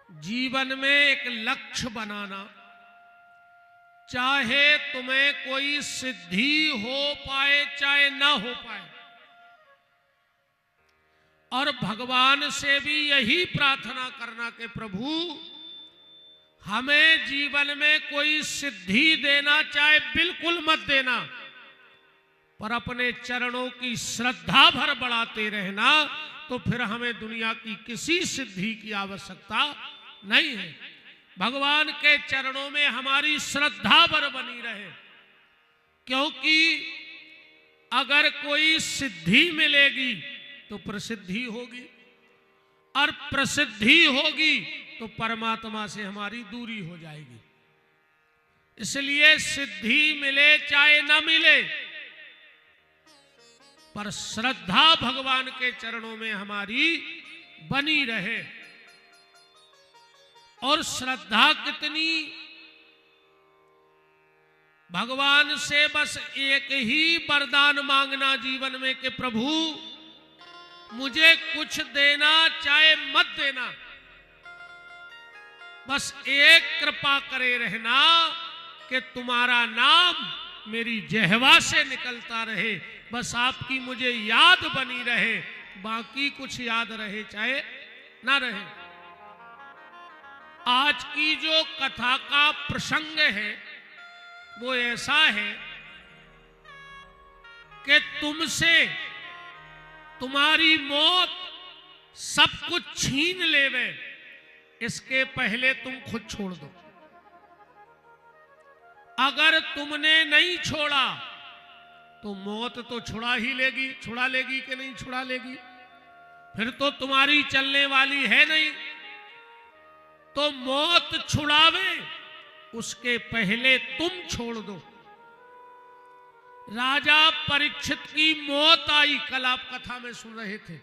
जीवन में एक लक्ष्य बनाना, चाहे तुम्हें कोई सिद्धि हो पाए चाहे ना हो पाए, और भगवान से भी यही प्रार्थना करना कि प्रभु हमें जीवन में कोई सिद्धि देना चाहे बिल्कुल मत देना, पर अपने चरणों की श्रद्धा भर बढ़ाते रहना, तो फिर हमें दुनिया की किसी सिद्धि की आवश्यकता नहीं है। भगवान के चरणों में हमारी श्रद्धा भर बनी रहे, क्योंकि अगर कोई सिद्धि मिलेगी तो प्रसिद्धि होगी, और प्रसिद्धि होगी तो परमात्मा से हमारी दूरी हो जाएगी। इसलिए सिद्धि मिले चाहे न मिले, पर श्रद्धा भगवान के चरणों में हमारी बनी रहे। और श्रद्धा कितनी, भगवान से बस एक ही वरदान मांगना जीवन में कि प्रभु मुझे कुछ देना चाहे मत देना, बस एक कृपा करे रहना कि तुम्हारा नाम मेरी जिह्वा से निकलता रहे, बस आपकी मुझे याद बनी रहे, बाकी कुछ याद रहे चाहे ना रहे। आज की जो कथा का प्रसंग है वो ऐसा है कि तुमसे तुम्हारी मौत सब कुछ छीन लेवे, इसके पहले तुम खुद छोड़ दो। अगर तुमने नहीं छोड़ा तो मौत तो छुड़ा लेगी कि नहीं छुड़ा लेगी, फिर तो तुम्हारी चलने वाली है नहीं। तो मौत छुड़ावे उसके पहले तुम छोड़ दो। राजा परीक्षित की मौत आई, कल आप कथा में सुन रहे थे,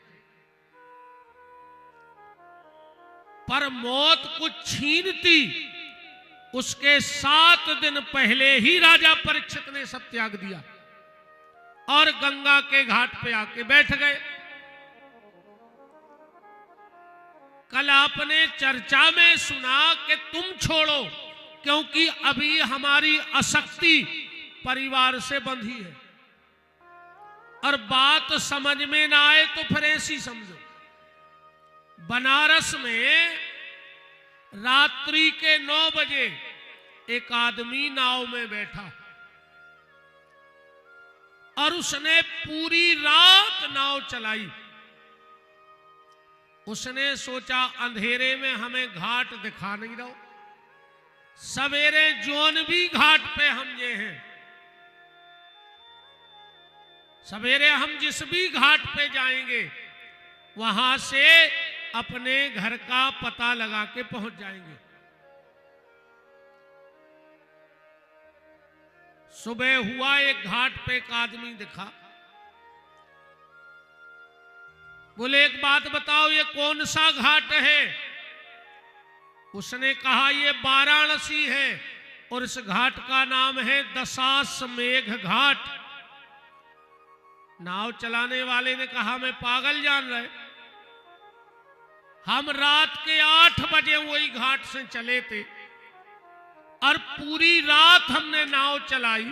पर मौत को छीनती उसके 7 दिन पहले ही राजा परीक्षित ने सब त्याग दिया और गंगा के घाट पे आके बैठ गए। कल आपने चर्चा में सुना कि तुम छोड़ो, क्योंकि अभी हमारी आसक्ति परिवार से बंधी है, और बात समझ में ना आए तो फिर ऐसी समझो। बनारस में रात्रि के 9 बजे एक आदमी नाव में बैठा और उसने पूरी रात नाव चलाई। उसने सोचा अंधेरे में हमें घाट दिखा नहीं रहा, सवेरे जोन भी घाट पे हम ये हैं, सवेरे हम जिस भी घाट पे जाएंगे वहां से अपने घर का पता लगा के पहुंच जाएंगे। सुबह हुआ, एक घाट पे एक आदमी दिखा। बोले एक बात बताओ, ये कौन सा घाट है? उसने कहा ये वाराणसी है और इस घाट का नाम है दशाश्वमेध घाट। नाव चलाने वाले ने कहा मैं पागल जान रहे, हम रात के 8 बजे वही घाट से चले थे और पूरी रात हमने नाव चलाई,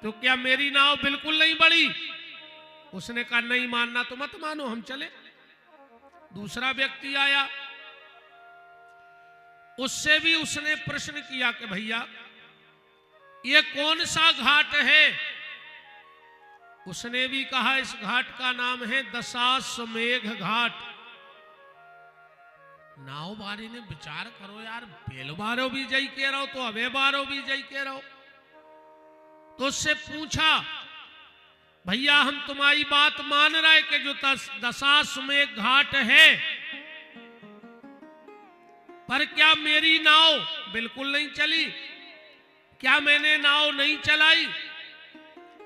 तो क्या मेरी नाव बिल्कुल नहीं बढ़ी? उसने कहा नहीं मानना तो मत मानो, हम चले। दूसरा व्यक्ति आया, उससे भी उसने प्रश्न किया कि भैया ये कौन सा घाट है? उसने भी कहा इस घाट का नाम है दशाश्वमेध घाट। नाव बारी ने विचार करो यार, बेल बारो भी जई के रहो तो अबे बारो भी जई के रहो। तो उससे पूछा भैया हम तुम्हारी बात मान रहे कि जो दशाश्वमेध घाट है, पर क्या मेरी नाव बिल्कुल नहीं चली? क्या मैंने नाव नहीं चलाई?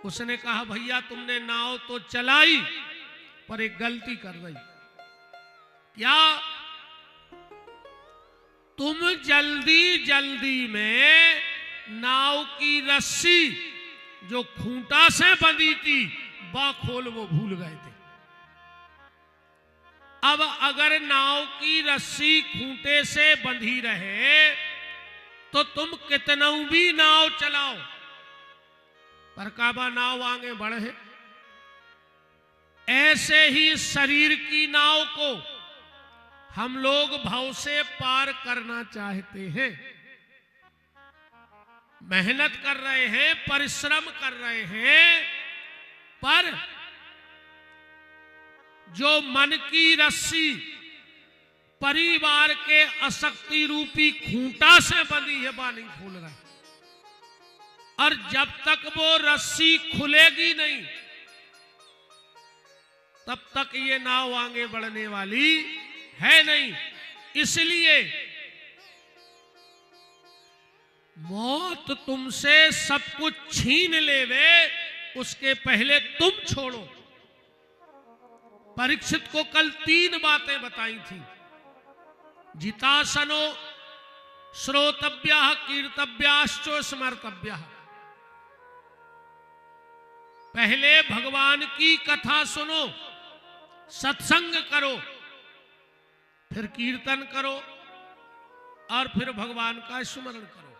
उसने कहा भैया तुमने नाव तो चलाई पर एक गलती कर रही। क्या? तुम जल्दी जल्दी में नाव की रस्सी जो खूंटा से बंधी थी बा खोल वो भूल गए थे। अब अगर नाव की रस्सी खूंटे से बंधी रहे तो तुम कितनों भी नाव चलाओ, पर काबा नाव आगे बढ़े। ऐसे ही शरीर की नाव को हम लोग भाव से पार करना चाहते हैं, मेहनत कर रहे हैं, परिश्रम कर रहे हैं, पर जो मन की रस्सी परिवार के अशक्ति रूपी खूंटा से बंधी है, वह नहीं खुल रहा। और जब तक वो रस्सी खुलेगी नहीं, तब तक ये नाव आगे बढ़ने वाली है नहीं। इसलिए मौत तुमसे सब कुछ छीन लेवे, उसके पहले तुम छोड़ो। परीक्षित को कल 3 बातें बताई थी। जितासनो श्रोतव्यः कीर्तव्याश्च स्मर्तव्यः। पहले भगवान की कथा सुनो, सत्संग करो, फिर कीर्तन करो और फिर भगवान का स्मरण करो।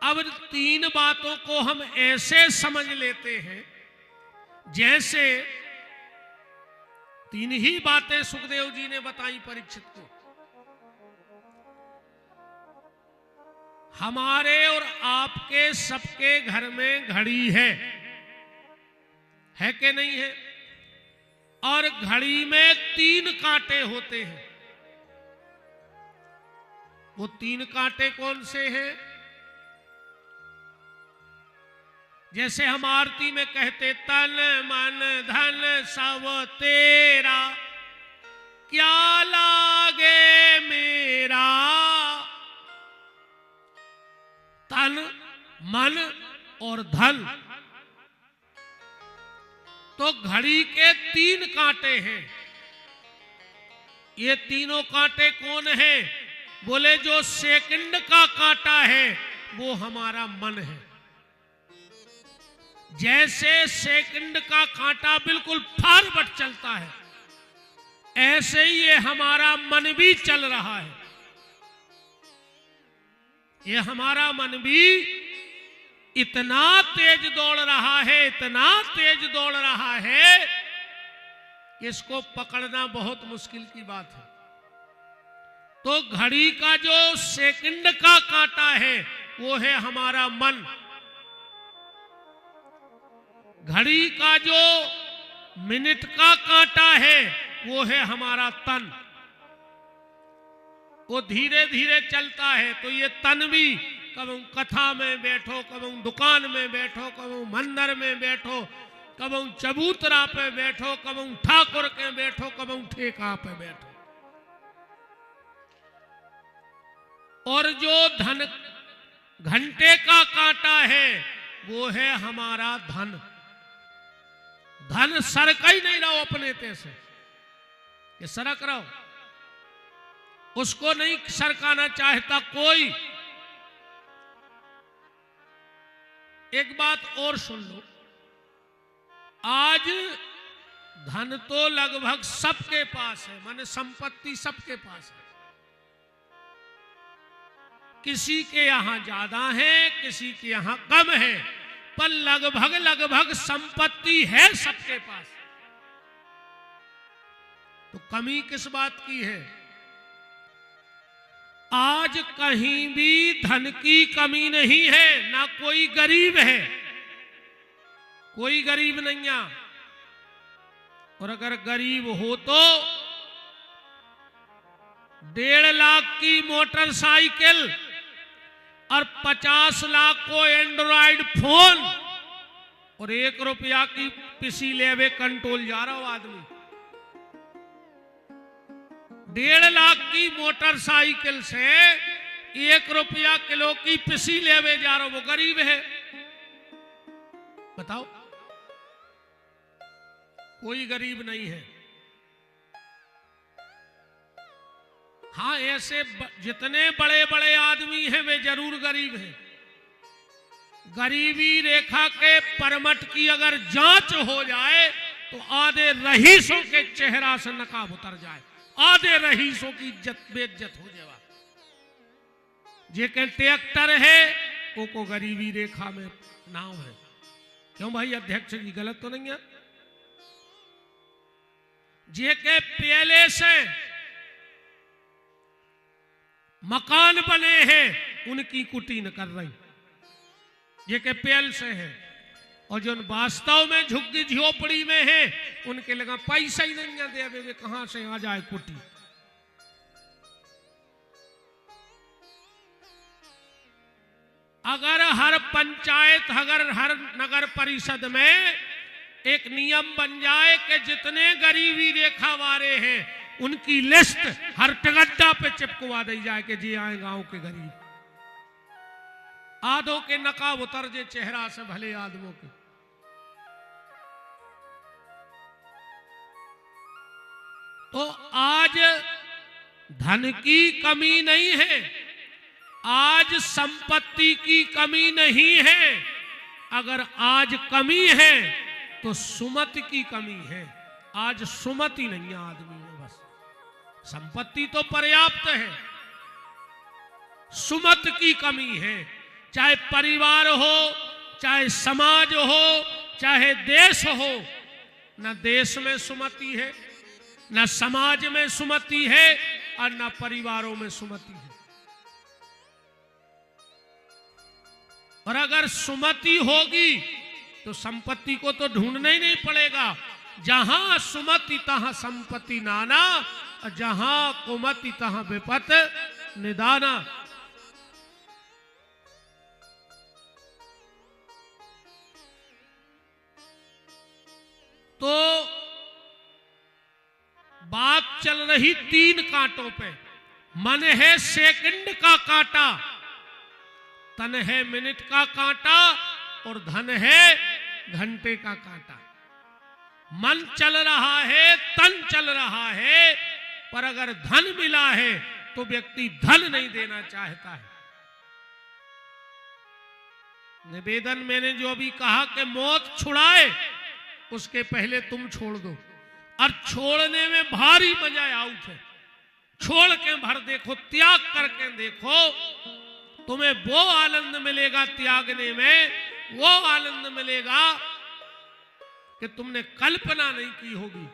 अब 3 बातों को हम ऐसे समझ लेते हैं जैसे 3 ही बातें सुखदेव जी ने बताई परीक्षित को। हमारे और आपके सबके घर में घड़ी है कि नहीं है? और घड़ी में 3 कांटे होते हैं। वो 3 कांटे कौन से हैं? जैसे हम आरती में कहते, तन मन धन सब तेरा, क्या लागे मेरा। तन मन और धन, तो घड़ी के 3 कांटे हैं। ये तीनों कांटे कौन हैं? बोले जो सेकंड का कांटा है वो हमारा मन है। जैसे सेकंड का कांटा बिल्कुल फॉरवर्ड चलता है, ऐसे ही ये हमारा मन भी चल रहा है। ये हमारा मन भी इतना तेज दौड़ रहा है, इतना तेज दौड़ रहा है, इसको पकड़ना बहुत मुश्किल की बात है। तो घड़ी का जो सेकंड का कांटा है वो है हमारा मन। घड़ी का जो मिनट का कांटा है वो है हमारा तन। वो धीरे धीरे चलता है। तो ये तन भी कभी कथा में बैठो, कभी दुकान में बैठो, कभी मंदिर में बैठो, कभी चबूतरा पे बैठो, कभी ठाकुर के बैठो, कभी ठेका पे बैठो। और जो धन घंटे का कांटा है वो है हमारा धन। धन सरक ही नहीं रहो अपने ते से, ये सरक रहो, उसको नहीं सरकाना चाहता कोई। एक बात और सुन लो, आज धन तो लगभग सबके पास है, माने संपत्ति सबके पास है। किसी के यहां ज्यादा है, किसी के यहां कम है, पर लगभग लगभग संपत्ति है सबके पास। तो कमी किस बात की है? आज कहीं भी धन की कमी नहीं है, ना कोई गरीब है, कोई गरीब नहीं है। और अगर गरीब हो तो 1.5 लाख की मोटरसाइकिल और 50 लाख को एंड्रॉइड फोन और 1 रुपया की पिसी लेवे कंट्रोल जा रहा हो आदमी। 1.5 लाख की मोटरसाइकिल से 1 रुपया किलो की पिसी लेवे जा रहा हो, वो गरीब है? बताओ, कोई गरीब नहीं है। हाँ, ऐसे जितने बड़े बड़े आदमी हैं वे जरूर गरीब हैं। गरीबी रेखा के परमट की अगर जांच हो जाए तो आधे रहीसों के चेहरा से नकाब उतर जाए, आधे रहीसों की इज्जत बेइज्जत हो जाए। जे के ट्रैक्टर है को गरीबी रेखा में नाव है। क्यों भाई अध्यक्ष जी, गलत तो नहीं है? जे के पहले से मकान बने हैं उनकी कुटी न कर रही, ये के पहल से है। और जो वास्तव में झुग्गी झोपड़ी में है उनके लगा पैसा ही नहीं है, दे वे कहां से आ जाए कुटी। अगर हर पंचायत, अगर हर नगर परिषद में एक नियम बन जाए कि जितने गरीबी रेखा वाले हैं उनकी लिस्ट हर टगड्डा पे चिपकवा दी जाए कि जी आए गांव के गरीब, आधों के नकाब उतर जे चेहरा से भले आदमों के। तो आज धन की कमी नहीं है, आज संपत्ति की कमी नहीं है। अगर आज कमी है तो सुमति की कमी है। आज सुमति नहीं है आदमी में, बस संपत्ति तो पर्याप्त है, सुमत की कमी है। चाहे परिवार हो, चाहे समाज हो, चाहे देश हो, न देश में सुमति है, न समाज में सुमति है, और न परिवारों में सुमति है। और अगर सुमति होगी तो संपत्ति को तो ढूंढना ही नहीं पड़ेगा। जहां सुमति तहां संपत्ति नाना, और जहां कुमति तहां विपत निदाना। तो बात चल रही 3 कांटों पे। मन है सेकंड का कांटा, तन है मिनट का कांटा, और धन है घंटे का कांटा। मन चल रहा है, तन चल रहा है, पर अगर धन मिला है तो व्यक्ति धन नहीं देना चाहता है। निवेदन मैंने जो अभी कहा कि मौत छुड़ाए उसके पहले तुम छोड़ दो, और छोड़ने में भारी मजा आउट है। छोड़ के भर देखो, त्याग करके देखो, तुम्हें वो आनंद मिलेगा त्यागने में, वो आनंद मिलेगा कि तुमने कल्पना नहीं की होगी।